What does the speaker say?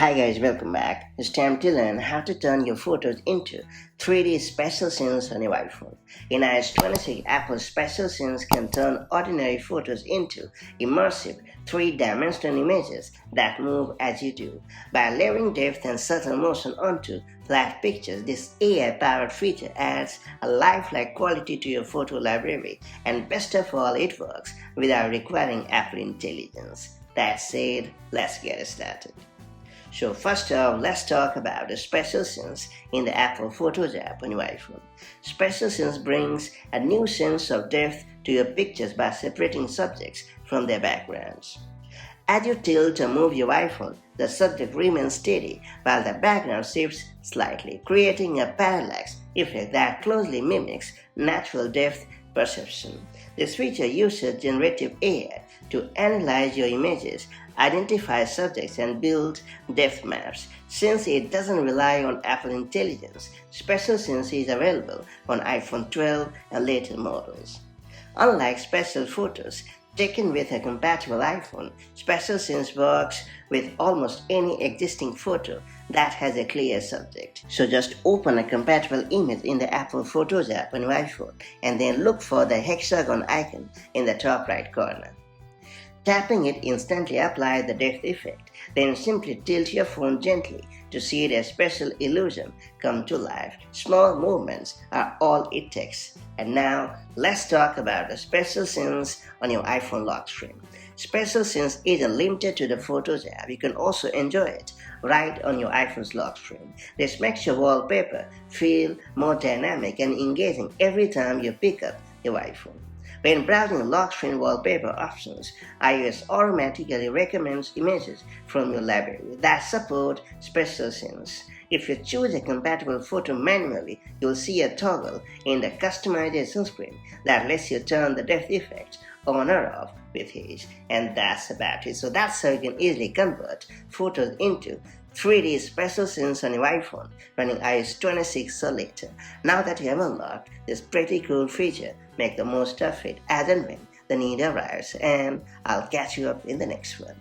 Hi guys, welcome back. It's time to learn how to turn your photos into 3D special scenes on your iPhone. In iOS 26, Apple's special scenes can turn ordinary photos into immersive, three-dimensional images that move as you do. By layering depth and subtle motion onto flat pictures, this AI-powered feature adds a lifelike quality to your photo library, and best of all, it works without requiring Apple intelligence. That said, let's get started. So first off, let's talk about the Spatial Scenes in the Apple Photos app on your iPhone. Spatial Scenes brings a new sense of depth to your pictures by separating subjects from their backgrounds. As you tilt or move your iPhone, the subject remains steady while the background shifts slightly, creating a parallax effect that closely mimics natural depth perception. This feature uses generative AI to analyze your images, identify subjects, and build depth maps. Since it doesn't rely on Apple intelligence, Spatial Scenes is available on iPhone 12 and later models. Unlike special photos taken with a compatible iPhone, Spatial Scenes works with almost any existing photo that has a clear subject. So just open a compatible image in the Apple Photos app on your iPhone and then look for the hexagon icon in the top right corner. Tapping it instantly applies the depth effect. Then simply tilt your phone gently to see the special illusion come to life. Small movements are all it takes. And now, let's talk about the Spatial Scenes on your iPhone lock screen. Spatial Scenes isn't limited to the Photos app. You can also enjoy it right on your iPhone's lock screen. This makes your wallpaper feel more dynamic and engaging every time you pick up your iPhone. When browsing lock screen wallpaper options, iOS automatically recommends images from your library that support Spatial Scenes. If you choose a compatible photo manually, you'll see a toggle in the customization screen that lets you turn the depth effect on or off with ease. And that's about it. So that's how you can easily convert photos into 3D Spatial Scenes on your iPhone running iOS 26 or later. Now that you have unlocked this pretty cool feature, make the most of it as and when the need arrives, and I'll catch you up in the next one.